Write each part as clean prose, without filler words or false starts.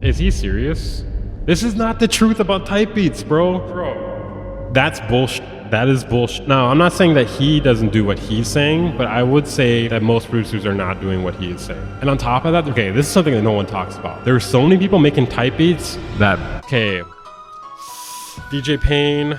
Is he serious? This is not the truth about type beats, bro. That's bullshit. That is bullshit. Now, I'm not saying that he doesn't do what he's saying, but I would say that most producers are not doing what he is saying. And on top of that, okay, this is something that no one talks about. There are so many people making type beats that, okay, DJ Payne,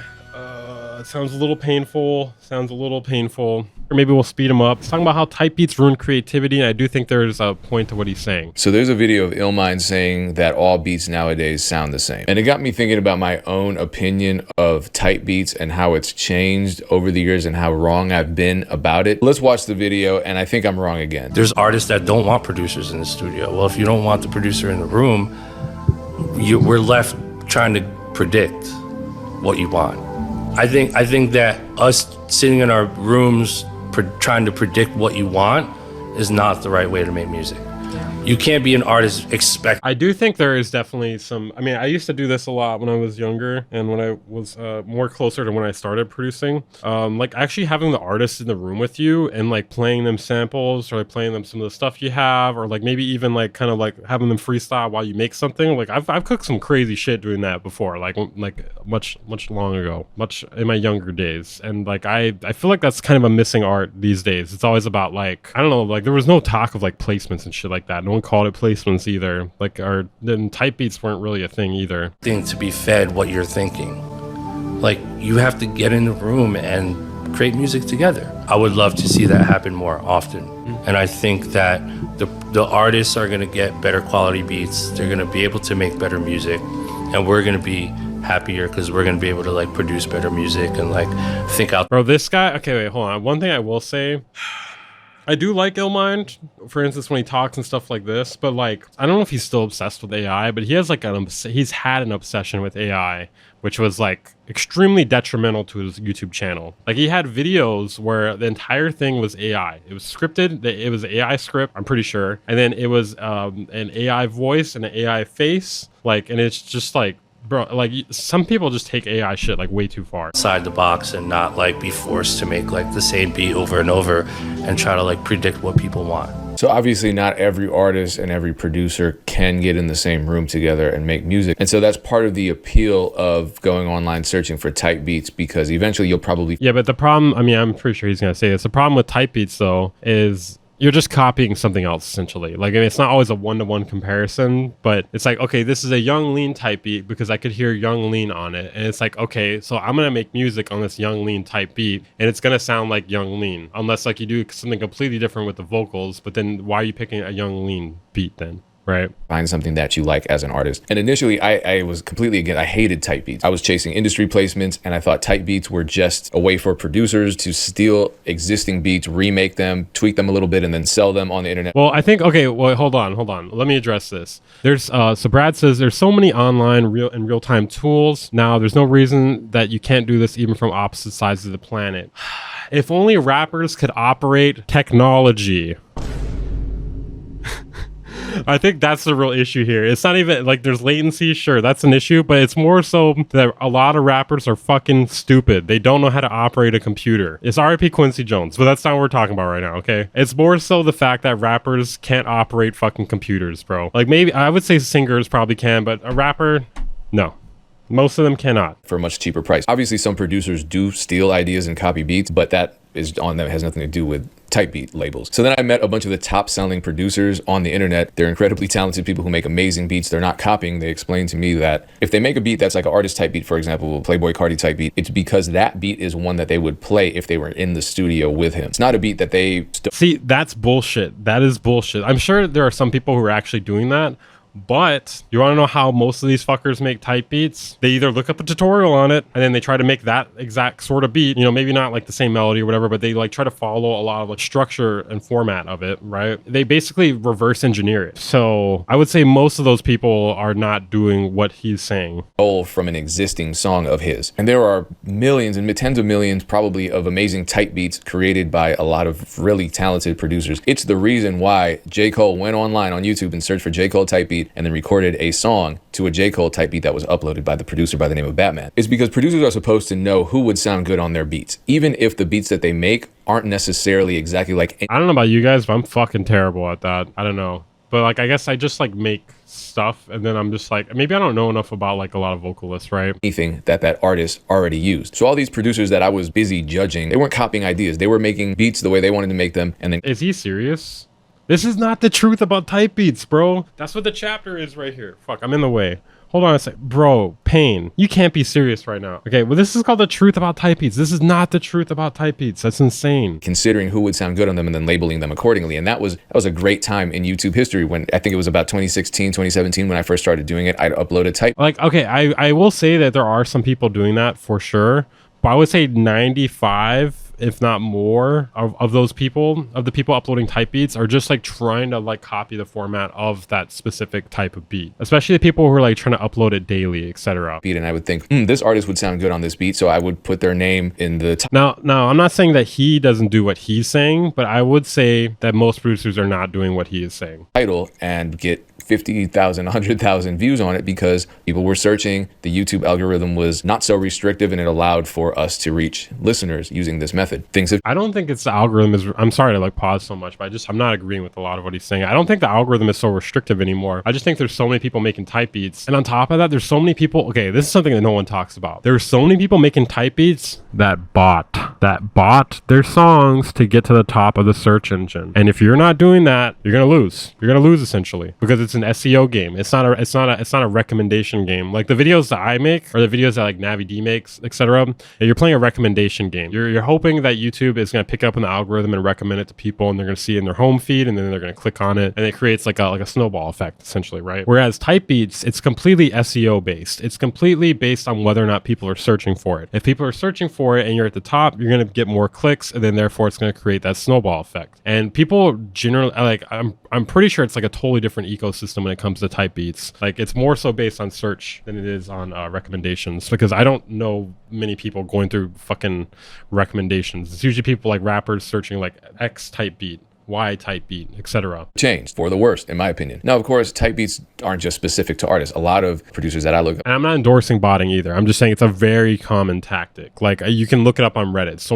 it sounds a little painful, or maybe we'll speed him up. He's talking about how type beats ruin creativity, and I do think there's a point to what he's saying. So there's a video of Illmind saying that all beats nowadays sound the same. And it got me thinking about my own opinion of type beats and how it's changed over the years and how wrong I've been about it. Let's watch the video, and I think I'm wrong again. There's artists that don't want producers in the studio. Well, if you don't want the producer in the room, we're left trying to predict what you want. I think that us sitting in our rooms trying to predict what you want is not the right way to make music. You can't be an artist I do think there is definitely some, I mean, I used to do this a lot when I was younger and when I was more closer to when I started producing. Like actually having the artists in the room with you and like playing them samples or like playing them some of the stuff you have, or like maybe even like kind of like having them freestyle while you make something. Like I've cooked some crazy shit doing that before, like much long ago, much in my younger days. And like I feel like that's kind of a missing art these days. It's always about like, I don't know, like there was no talk of like placements and shit like that. No one called it placements either. Like then type beats weren't really a thing either. To be fed what you're thinking. Like you have to get in the room and create music together. I would love to see that happen more often. And I think that the artists are gonna get better quality beats. They're gonna be able to make better music, and we're gonna be happier because we're gonna be able to like produce better music and like think out. Bro, this guy, okay, wait, hold on. One thing I will say, I do like Illmind, for instance, when he talks and stuff like this, but like, I don't know if he's still obsessed with AI, but he has like he's had an obsession with AI, which was like extremely detrimental to his YouTube channel. Like he had videos where the entire thing was AI. It was scripted, it was AI script, I'm pretty sure. And then it was an AI voice and an AI face, like, and it's just like, bro, like some people just take AI shit like way too far. Outside the box and not like be forced to make like the same beat over and over and try to like predict what people want. So obviously not every artist and every producer can get in the same room together and make music. And so that's part of the appeal of going online searching for type beats, because eventually you'll probably... Yeah, but the problem, I mean, I'm pretty sure he's going to say this. The problem with type beats though is you're just copying something else essentially. Like, I mean, it's not always a one-to-one comparison, but it's like, okay, this is a Young Lean type beat because I could hear Young Lean on it. And it's like, okay, so I'm going to make music on this Young Lean type beat and it's going to sound like Young Lean, unless like you do something completely different with the vocals. But then why are you picking a Young Lean beat then? Right. Find something that you like as an artist. And initially I was completely against, I hated type beats. I was chasing industry placements and I thought type beats were just a way for producers to steal existing beats, remake them, tweak them a little bit, and then sell them on the internet. Well, I think, okay, well, hold on. Let me address this. There's, so Brad says there's so many online real-time tools. Now, there's no reason that you can't do this even from opposite sides of the planet. If only rappers could operate technology. I think that's the real issue here. It's not even like there's latency, sure, that's an issue, but it's more so that a lot of rappers are fucking stupid. They don't know how to operate a computer. It's RIP Quincy Jones, but that's not what we're talking about right now, okay? It's more so the fact that rappers can't operate fucking computers, bro. Like maybe, I would say singers probably can, but a rapper, no. Most of them cannot. For a much cheaper price. Obviously, some producers do steal ideas and copy beats, but that is on them. It has nothing to do with type beat labels. So then I met a bunch of the top selling producers on the internet. They're incredibly talented people who make amazing beats. They're not copying. They explained to me that if they make a beat that's like an artist type beat, for example, Playboy Cardi type beat, it's because that beat is one that they would play if they were in the studio with him. It's not a beat that they... See, that's bullshit. That is bullshit. I'm sure there are some people who are actually doing that. But you want to know how most of these fuckers make type beats? They either look up a tutorial on it and then they try to make that exact sort of beat, you know, maybe not like the same melody or whatever, but they like try to follow a lot of like structure and format of it, right? They basically reverse engineer it. So I would say most of those people are not doing what he's saying. From an existing song of his. And there are millions and tens of millions probably of amazing type beats created by a lot of really talented producers. It's the reason why J. Cole went online on YouTube and searched for J. Cole type beat and then recorded a song to a J. Cole type beat that was uploaded by the producer by the name of Batman. It's because producers are supposed to know who would sound good on their beats, even if the beats that they make aren't necessarily exactly like... I don't know about you guys, but I'm fucking terrible at that. I don't know. But like, I guess I just like make stuff, and then I'm just like, maybe I don't know enough about like a lot of vocalists, right? Anything that artist already used. So all these producers that I was busy judging, they weren't copying ideas. They were making beats the way they wanted to make them. And then Is he serious? This is not the truth about type beats, bro. That's what the chapter is right here. Fuck, I'm in the way. Hold on a sec. Bro, Pain, you can't be serious right now. Okay, well, this is called the truth about type beats. This is not the truth about type beats. That's insane. considering who would sound good on them and then labeling them accordingly. And that was a great time in YouTube history when I think it was about 2016, 2017 when I first started doing it. I'd uploaded type. Like, okay, I will say that there are some people doing that for sure. But I would say 95, if not more, of those people, of the people uploading type beats, are just like trying to like copy the format of that specific type of beat. Especially the people who are like trying to upload it daily, etc. Beat, and I would think, this artist would sound good on this beat, so I would put their name in the top. Now, I'm not saying that he doesn't do what he's saying, but I would say that most producers are not doing what he is saying. Title and get 50,000, 100,000 views on it because people were searching. The YouTube algorithm was not so restrictive and it allowed for us to reach listeners using this method. Things have I don't think it's the algorithm is, I'm sorry to like pause so much, but I'm not agreeing with a lot of what he's saying. I don't think the algorithm is so restrictive anymore. I just think there's so many people making type beats. And on top of that, there's so many people, okay, this is something that no one talks about. There's so many people making type beats that bought their songs to get to the top of the search engine. And if you're not doing that, you're going to lose. You're going to lose essentially because it's an SEO game. It's not a recommendation game. Like the videos that I make or the videos that like Navi D makes, etc. You're playing a recommendation game. You're hoping that YouTube is going to pick up on the algorithm and recommend it to people, and they're going to see it in their home feed, and then they're going to click on it, and it creates like a snowball effect essentially, right? Whereas type beats, it's completely SEO based. It's completely based on whether or not people are searching for it. If people are searching for it and you're at the top, you're going to get more clicks, and then therefore it's going to create that snowball effect. And people generally like I'm pretty sure it's like a totally different ecosystem when it comes to type beats. Like it's more so based on search than it is on recommendations, because I don't know many people going through fucking recommendations. It's usually people like rappers searching like X type beat, Y type beat, etc. changed for the worst, in my opinion. Now, of course, type beats aren't just specific to artists. A lot of producers that I look at. And I'm not endorsing botting either. I'm just saying it's a very common tactic. Like you can look it up on Reddit. So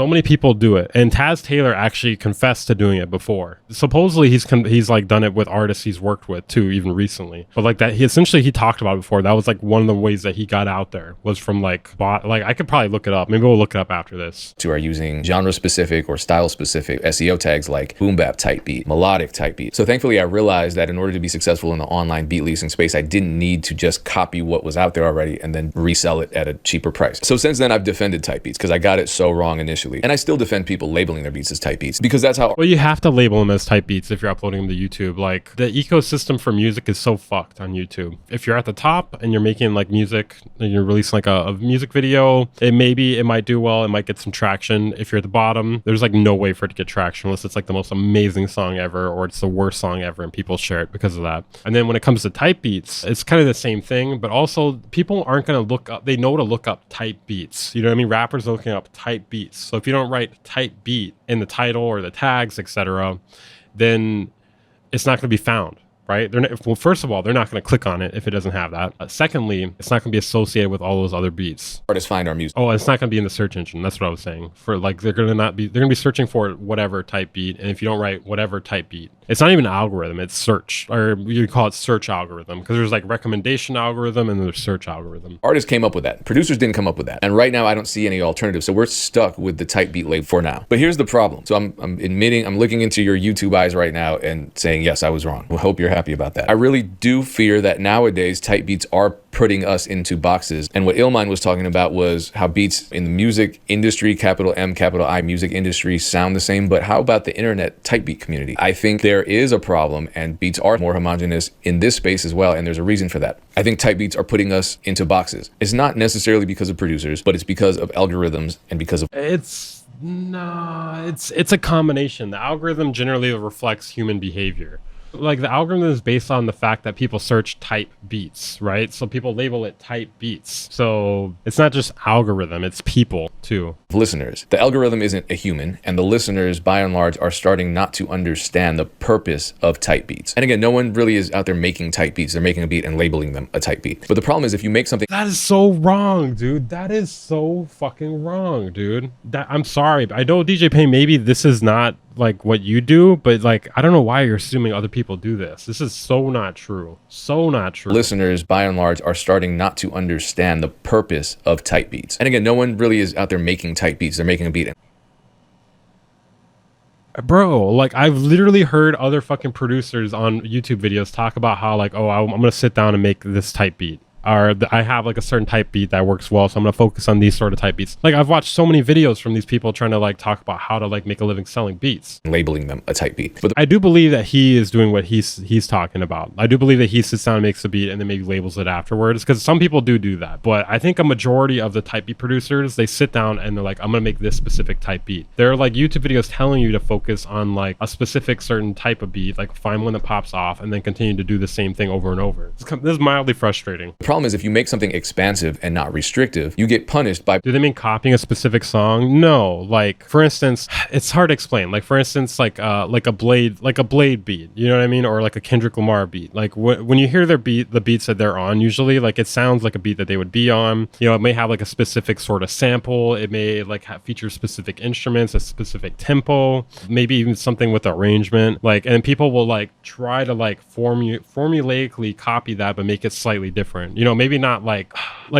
many people do it, and Taz Taylor actually confessed to doing it before. Supposedly he's like done it with artists he's worked with too, even recently. But like that, he talked about it before. That was like one of the ways that he got out there was from like I could probably look it up. Maybe we'll look it up after this. Who are using genre specific or style specific SEO tags like boom bap type beat, melodic type beat. So thankfully I realized that in order to be successful in the online beat leasing space, I didn't need to just copy what was out there already and then resell it at a cheaper price. So since then I've defended type beats because I got it so wrong initially. And I still defend people labeling their beats as type beats because that's how. Well, you have to label them as type beats if you're uploading them to YouTube. Like the ecosystem for music is so fucked on YouTube. If you're at the top and you're making like music and you're releasing like a music video, it might do well. It might get some traction. If you're at the bottom, there's like no way for it to get traction unless it's like the most amazing song ever or it's the worst song ever and people share it because of that. And then when it comes to type beats, it's kind of the same thing, but also people aren't going to look up. They know to look up type beats. You know what I mean? Rappers are looking up type beats. So if you don't write type beat in the title or the tags, etc., then it's not going to be found, right? Well, first of all, they're not going to click on it if it doesn't have that. Secondly, it's not going to be associated with all those other beats. Artists find our music. Oh, it's not going to be in the search engine. That's what I was saying. For like, they're going to be searching for whatever type beat, and if you don't write whatever type beat, it's not even an algorithm, it's search, or you call it search algorithm, because there's like recommendation algorithm and there's search algorithm. Artists came up with that. Producers didn't come up with that. And right now I don't see any alternatives. So we're stuck with the type beat label for now. But here's the problem. So I'm admitting, I'm looking into your YouTube eyes right now and saying, yes, I was wrong. I hope you're happy about that. I really do fear that nowadays type beats are putting us into boxes. And what Illmind was talking about was how beats in the music industry, capital M, capital I, music industry sound the same. But how about the internet type beat community? I think there is a problem and beats are more homogenous in this space as well. And there's a reason for that. I think type beats are putting us into boxes. It's not necessarily because of producers, but it's because of algorithms and because of... It's a combination. The algorithm generally reflects human behavior. Like the algorithm is based on the fact that people search type beats, right? So people label it type beats. So it's not just algorithm, it's people too. Listeners. The algorithm isn't a human, and the listeners by and large are starting not to understand the purpose of type beats. And again, no one really is out there making type beats. They're making a beat and labeling them a type beat. But the problem is if you make something... That is so wrong, dude. That is so fucking wrong, dude. I'm sorry, but I know DJ Payne, maybe this is not like what you do, but like I don't know why you're assuming other people do this. This is so not true. So not true. Listeners, by and large, are starting not to understand the purpose of type beats. And again, no one really is out there making type beats. They're making a beat. Bro, like I've literally heard other fucking producers on YouTube videos talk about how like, oh, I'm gonna sit down and make this type beat. Or I have like a certain type beat that works well, so I'm gonna focus on these sort of type beats. Like I've watched so many videos from these people trying to like talk about how to like make a living selling beats, Labeling them a type beat. But I do believe that he is doing what he's talking about. I do believe that he sits down and makes a beat and then maybe labels it afterwards, because some people do that. But I think a majority of the type beat producers, they sit down and they're like, I'm gonna make this specific type beat. There are like YouTube videos telling you to focus on like a specific certain type of beat, like find one that pops off and then continue to do the same thing over and over. This is mildly frustrating. the problem is, if you make something expansive and not restrictive, you get punished by... Do they mean copying a specific song? No. Like for instance, it's hard to explain. Like for instance, like a Blade beat, you know what I mean, or like a Kendrick Lamar beat. Like when you hear their beat, the beats that they're on, usually like it sounds like a beat that they would be on. You know, it may have like a specific sort of sample. It may like feature specific instruments, a specific tempo, maybe even something with arrangement. Like, and people will like try to like formulaically copy that, but make it slightly different. You know, maybe not like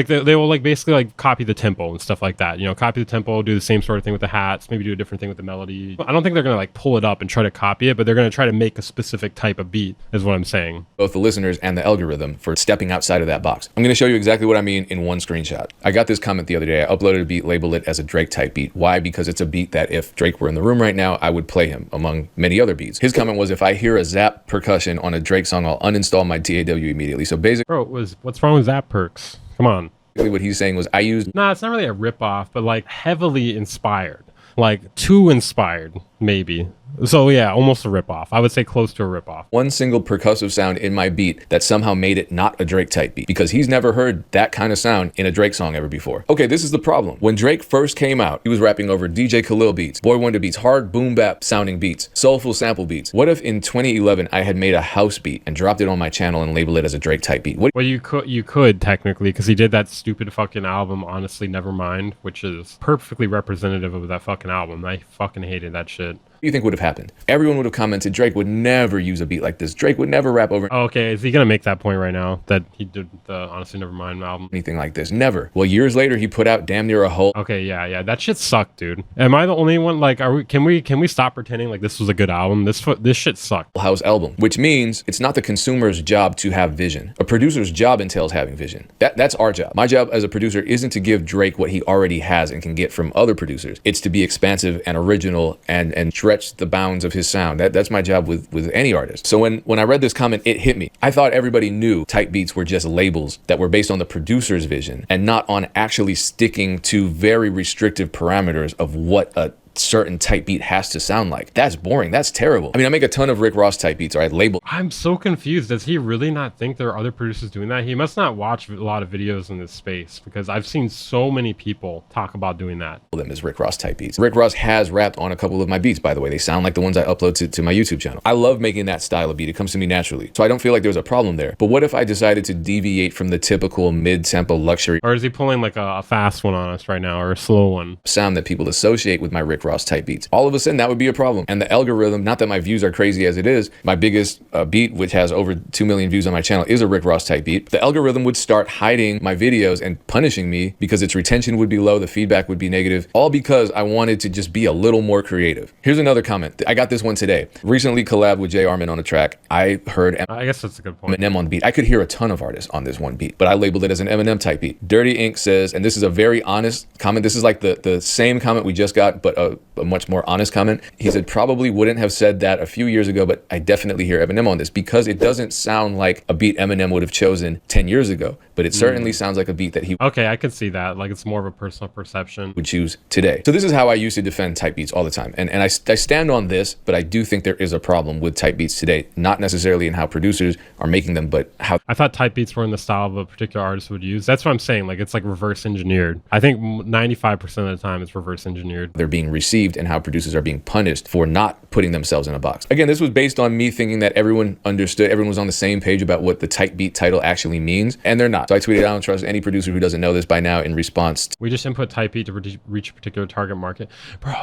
they will like basically like copy the tempo and stuff like that, you know, copy the tempo, do the same sort of thing with the hats, maybe do a different thing with the melody. I don't think they're gonna like pull it up and try to copy it, but they're gonna try to make a specific type of beat, is what I'm saying. both the listeners and the algorithm for stepping outside of that box. I'm going to show you exactly what I mean in one screenshot. I got this comment the other day. I uploaded a beat, labeled it as a Drake type beat. Why? Because it's a beat that if Drake were in the room right now, I would play him among many other beats. His comment was, if I hear a zap percussion on a Drake song, I'll uninstall my DAW immediately. So basically, Bro, what's wrong with Zap Perks? Come on. what he's saying was, I used... Nah, it's not really a ripoff, but like heavily inspired. Like too inspired, maybe. So yeah, almost a ripoff. I would say close to a ripoff. one single percussive sound in my beat that somehow made it not a Drake type beat, because he's never heard that kind of sound in a Drake song ever before. Okay, this is the problem. When Drake first came out, he was rapping over DJ Khalil beats, Boy Wonder beats, hard boom bap sounding beats, soulful sample beats. What if in 2011 I had made a house beat and dropped it on my channel and labeled it as a Drake type beat? What Well, you could technically, because he did that stupid fucking album, Honestly Nevermind, which is perfectly representative of that fucking album. I fucking hated that shit. do you think would have happened? Everyone would have commented, Drake would never use a beat like this. Drake would never rap over Oh, okay, is he gonna make that point right now that he did the Honestly Nevermind album? anything like this. Never. Well, years later, he put out damn near a whole Okay, yeah, that shit sucked, dude. Am I the only one? Like, can we stop pretending like this was a good album? This shit sucked. house album, which means it's not the consumer's job to have vision. A producer's job entails having vision. That's our job. My job as a producer isn't to give Drake what he already has and can get from other producers. It's to be expansive and original and stretch the bounds of his sound. That's my job with any artist. So when I read this comment, it hit me. I thought everybody knew type beats were just labels that were based on the producer's vision and not on actually sticking to very restrictive parameters of what a certain type beat has to sound like. That's boring. That's terrible. I mean, I make a ton of Rick Ross type beats, or I label I'm so confused. Does he really not think there are other producers doing that? He must not watch a lot of videos in this space, because I've seen so many people talk about doing that. them as Rick Ross type beats. Rick Ross has rapped on a couple of my beats, by the way. They sound like the ones I upload to my YouTube channel. I love making that style of beat. It comes to me naturally. So I don't feel like there's a problem there. But what if I decided to deviate from the typical mid-tempo luxury Or is he pulling like a fast one on us right now, or a slow one? sound that people associate with my Rick Ross type beats? All of a sudden, that would be a problem. And the algorithm, not that my views are crazy as it is, my biggest beat, which has over 2 million views on my channel, is a Rick Ross type beat. The algorithm would start hiding my videos and punishing me because its retention would be low, the feedback would be negative, all because I wanted to just be a little more creative. Here's another comment. I got this one today. Recently collabed with Jay Armin on a track. I heard I guess that's a good point. Eminem on the beat. I could hear a ton of artists on this one beat, but I labeled it as an Eminem type beat. Dirty Ink says, and this is a very honest comment. This is like the same comment we just got, but a much more honest comment. He said, probably wouldn't have said that a few years ago, but I definitely hear Eminem on this, because it doesn't sound like a beat Eminem would have chosen 10 years ago, but it certainly sounds like a beat that he Okay, I can see that. Like, it's more of a personal perception. would choose today. So this is how I used to defend type beats all the time. And I stand on this, but I do think there is a problem with type beats today, not necessarily in how producers are making them, but how I thought type beats were in the style of a particular artist would use. That's what I'm saying. Like, it's like reverse engineered. I think 95% of the time it's reverse engineered. they're being received and how producers are being punished for not putting themselves in a box. Again, this was based on me thinking that everyone understood, everyone was on the same page about what the type beat title actually means, and they're not. So I tweeted, I don't trust any producer who doesn't know this by now, in response to We just input type beat to reach a particular target market. Bro.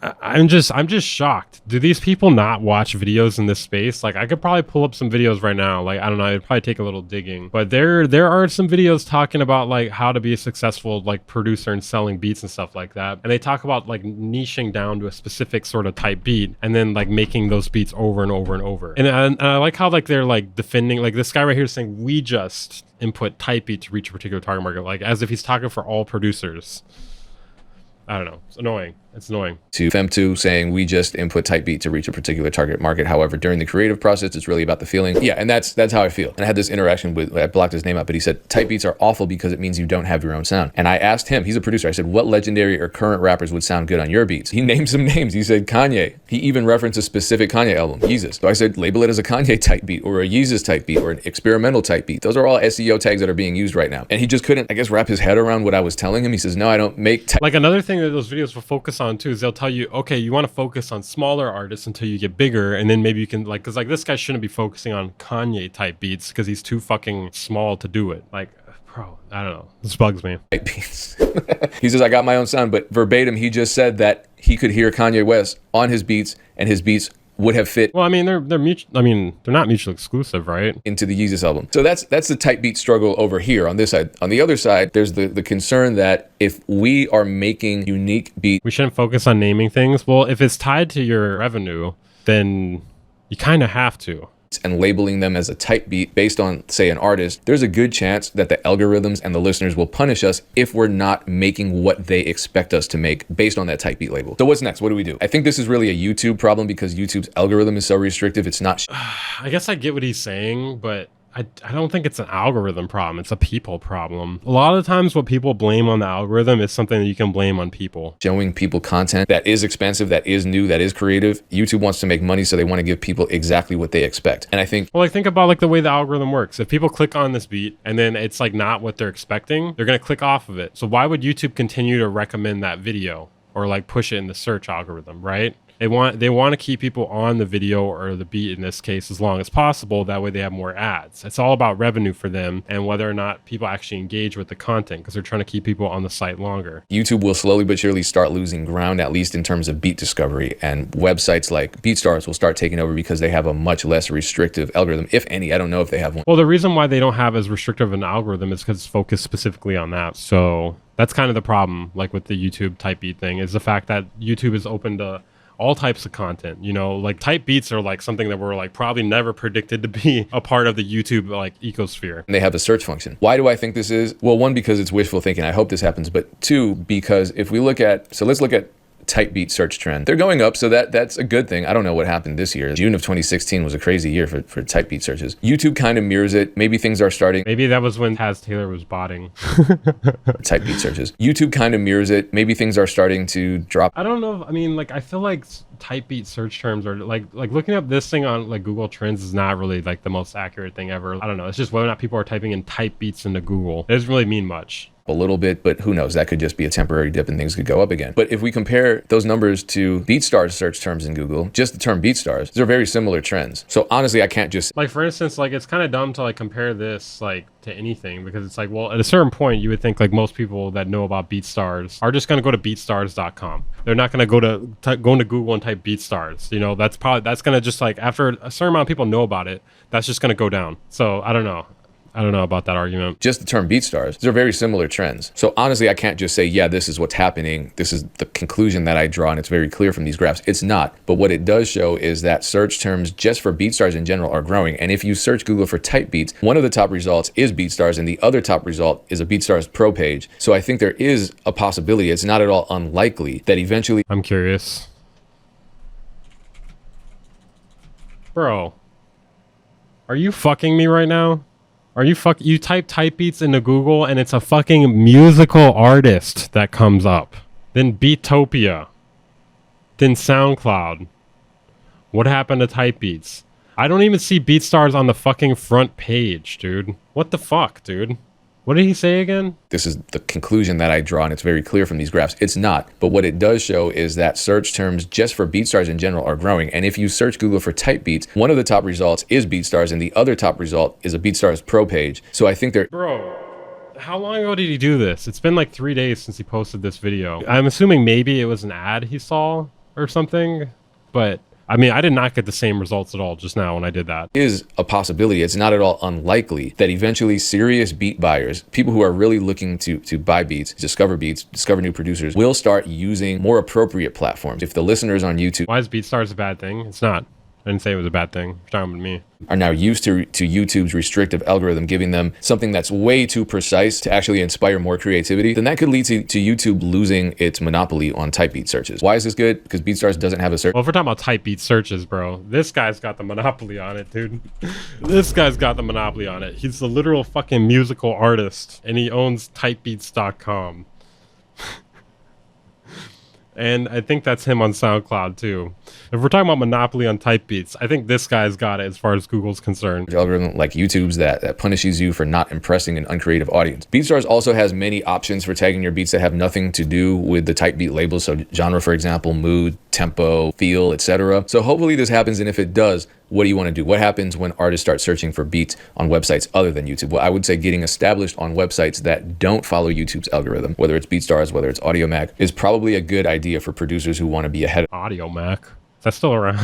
I'm just shocked. Do these people not watch videos in this space? Like, I could probably pull up some videos right now. Like, I don't know, it'd probably take a little digging. But there are some videos talking about like how to be a successful like producer and selling beats and stuff like that. And they talk about like niching down to a specific sort of type beat and then like making those beats over and over and over. And I like how like they're like defending, like this guy right here is saying we just input type beat to reach a particular target market, like as if he's talking for all producers. I don't know. It's annoying. It's annoying. To Fem2 saying we just input type beat to reach a particular target market. However, during the creative process, it's really about the feeling. Yeah, and that's how I feel. And I had this interaction with, I blocked his name out, but he said, type beats are awful because it means you don't have your own sound. And I asked him, he's a producer, I said, what legendary or current rappers would sound good on your beats? He named some names. He said Kanye. He even referenced a specific Kanye album, Yeezus. So I said, label it as a Kanye type beat or a Yeezus type beat or an experimental type beat. Those are all SEO tags that are being used right now. And he just couldn't, I guess, wrap his head around what I was telling him. He says, no, I don't make like another thing that those videos will focus on too is they'll tell you, okay, you want to focus on smaller artists until you get bigger, and then maybe you can like, because like this guy shouldn't be focusing on Kanye type beats because he's too fucking small to do it. Like, bro, I don't know, this bugs me. Type beats. He says, I got my own sound, but verbatim he just said that he could hear Kanye West on his beats and his beats would have fit. Well, I mean, they're mutual. I mean, they're not mutually exclusive, right? Into the Yeezus album. So that's the type beat struggle over here on this side. On the other side, there's the concern that if we are making unique beats, we shouldn't focus on naming things. Well, if it's tied to your revenue, then you kind of have to. And labeling them as a type beat based on, say, an artist, there's a good chance that the algorithms and the listeners will punish us if we're not making what they expect us to make based on that type beat label. So what's next? What do we do? I think this is really a YouTube problem because YouTube's algorithm is so restrictive. It's not. I guess I get what he's saying, but I don't think it's an algorithm problem. It's a people problem. A lot of the times what people blame on the algorithm is something that you can blame on people. Showing people content that is expensive, that is new, that is creative. YouTube wants to make money, so they want to give people exactly what they expect. And I think, well, like think about like the way the algorithm works. If people click on this beat and then it's like not what they're expecting, they're going to click off of it. So why would YouTube continue to recommend that video or like push it in the search algorithm, right? They want to keep people on the video or the beat in this case as long as possible. That way they have more ads. It's all about revenue for them and whether or not people actually engage with the content because they're trying to keep people on the site longer. YouTube will slowly but surely start losing ground, at least in terms of beat discovery, and websites like BeatStars will start taking over because they have a much less restrictive algorithm, if any. I don't know if they have one. Well, the reason why they don't have as restrictive an algorithm is because it's focused specifically on that. So that's kind of the problem, like with the YouTube type beat thing, is the fact that YouTube is open to all types of content. You know, like type beats are like something that were like probably never predicted to be a part of the YouTube like ecosphere. And they have a search function. Why do I think this is? Well, one, because it's wishful thinking. I hope this happens. But two, because if we look at, so let's look at type beat search trend. They're going up, so that's a good thing. I don't know what happened this year. June of 2016 was a crazy year for type beat searches. YouTube kind of mirrors it. Maybe things are starting. Maybe that was when Taz Taylor was botting. Type beat searches. YouTube kind of mirrors it. Maybe things are starting to drop. I don't know. I mean, like, I feel like type beat search terms are like looking up this thing on like Google Trends is not really like the most accurate thing ever. I don't know. It's just whether or not people are typing in type beats into Google. It doesn't really mean much. A little bit, but who knows? That could just be a temporary dip and things could go up again. But if we compare those numbers to BeatStars search terms in Google, just the term BeatStars, they're very similar trends. So honestly, I can't just like, for instance, like it's kind of dumb to like compare this like to anything because it's like, well, at a certain point you would think like most people that know about BeatStars are just going to go to beatstars.com. They're not going to go into Google and type BeatStars. You know, that's going to just like after a certain amount of people know about it, that's just going to go down. So I don't know about that argument. Just the term BeatStars, they're very similar trends. So honestly, I can't just say, yeah, this is what's happening. This is the conclusion that I draw, and it's very clear from these graphs. It's not. But what it does show is that search terms just for BeatStars in general are growing. And if you search Google for type beats, one of the top results is BeatStars, and the other top result is a BeatStars Pro page. So I think there is a possibility, it's not at all unlikely, that eventually... I'm curious. Bro, are you fucking me right now? You type type beats into Google and it's a fucking musical artist that comes up. Then Beatopia. Then SoundCloud. What happened to type beats? I don't even see BeatStars on the fucking front page, dude. What the fuck, dude? What did he say again? This is the conclusion that I draw, and it's very clear from these graphs. It's not. But what it does show is that search terms just for BeatStars in general are growing. And if you search Google for type beats, one of the top results is BeatStars, and the other top result is a BeatStars Pro page. So I think they're... Bro, how long ago did he do this? It's been like 3 days since he posted this video. I'm assuming maybe it was an ad he saw or something. But I mean, I did not get the same results at all just now when I did that. Is a possibility. It's not at all unlikely that eventually serious beat buyers, people who are really looking to buy beats, discover new producers, will start using more appropriate platforms. If the listeners on YouTube Why is BeatStars a bad thing? It's not. I didn't say it was a bad thing. You're talking about me. are now used to YouTube's restrictive algorithm, giving them something that's way too precise to actually inspire more creativity, then that could lead to YouTube losing its monopoly on type beat searches. Why is this good? Because BeatStars doesn't have a search. Well, if we're talking about type beat searches, bro, this guy's got the monopoly on it, dude. This guy's got the monopoly on it. He's the literal fucking musical artist, and he owns typebeats.com. And I think that's him on SoundCloud too. If we're talking about monopoly on type beats, I think this guy's got it as far as Google's concerned. Algorithm like YouTube's that punishes you for not impressing an uncreative audience. BeatStars also has many options for tagging your beats that have nothing to do with the type beat labels. So genre, for example, mood, tempo, feel, etc. So hopefully this happens, and if it does, what do you want to do? What happens when artists start searching for beats on websites other than YouTube? Well, I would say getting established on websites that don't follow YouTube's algorithm, whether it's BeatStars, whether it's AudioMac, is probably a good idea for producers who want to be ahead of AudioMac. That's still around.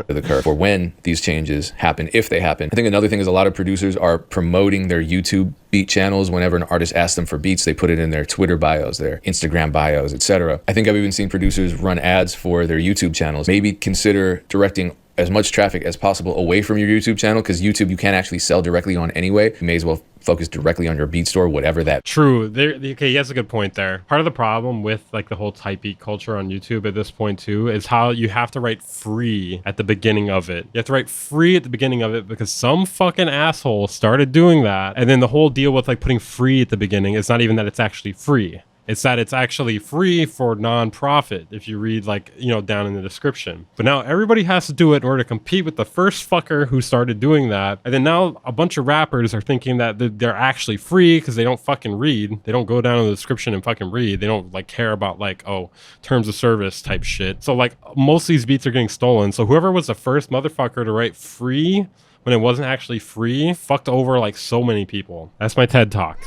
the curve for when these changes happen, if they happen. I think another thing is a lot of producers are promoting their YouTube beat channels. Whenever an artist asks them for beats, they put it in their Twitter bios, their Instagram bios, etc. I think I've even seen producers run ads for their YouTube channels. Maybe consider directing as much traffic as possible away from your YouTube channel, because YouTube you can't actually sell directly on anyway. You may as well focus directly on your beat store, whatever that. True. Okay, he has a good point there. Part of the problem with like the whole type beat culture on YouTube at this point too is how you have to write free at the beginning of it. You have to write free at the beginning of it because some fucking asshole started doing that. And then the whole deal with like putting free at the beginning is not even that it's actually free. It's that it's actually free for non-profit if you read like, you know, down in the description. But now everybody has to do it in order to compete with the first fucker who started doing that. And then now a bunch of rappers are thinking that they're actually free because they don't fucking read. They don't go down in the description and fucking read. They don't like care about like, oh, terms of service type shit. So like most of these beats are getting stolen. So whoever was the first motherfucker to write free when it wasn't actually free fucked over like so many people. That's my TED Talk.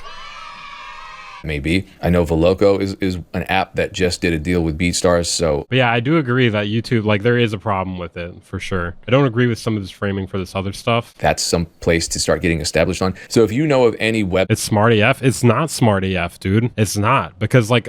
Maybe. I know Veloco is an app that just did a deal with BeatStars, so. But yeah, I do agree that YouTube, like, there is a problem with it, for sure. I don't agree with some of this framing for this other stuff. That's some place to start getting established on. So if you know of any web... It's smart AF. It's not smart AF, dude. It's not. Because, like,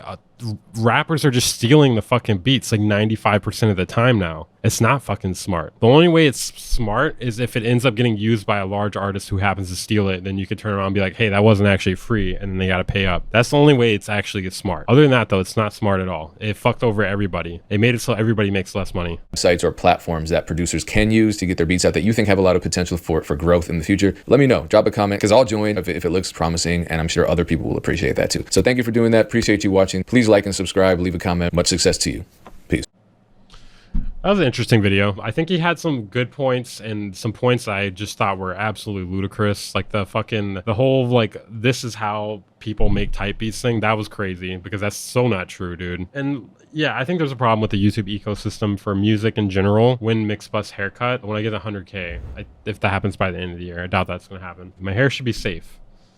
rappers are just stealing the fucking beats, like, 95% of the time now. It's not fucking smart. The only way it's smart is if it ends up getting used by a large artist who happens to steal it. Then you could turn around and be like, hey, that wasn't actually free. And then they got to pay up. That's the only way it's actually smart. Other than that, though, it's not smart at all. It fucked over everybody. It made it so everybody makes less money. Sites or platforms that producers can use to get their beats out that you think have a lot of potential for growth in the future. Let me know. Drop a comment because I'll join if it looks promising, and I'm sure other people will appreciate that too. So thank you for doing that. Appreciate you watching. Please like and subscribe. Leave a comment. Much success to you. Peace. That was an interesting video. I think he had some good points and some points I just thought were absolutely ludicrous. Like the whole, like, this is how people make type beats thing. That was crazy because that's so not true, dude. And yeah, I think there's a problem with the YouTube ecosystem for music in general. When Mixbus haircut, when I get 100K, if that happens by the end of the year, I doubt that's going to happen. My hair should be safe.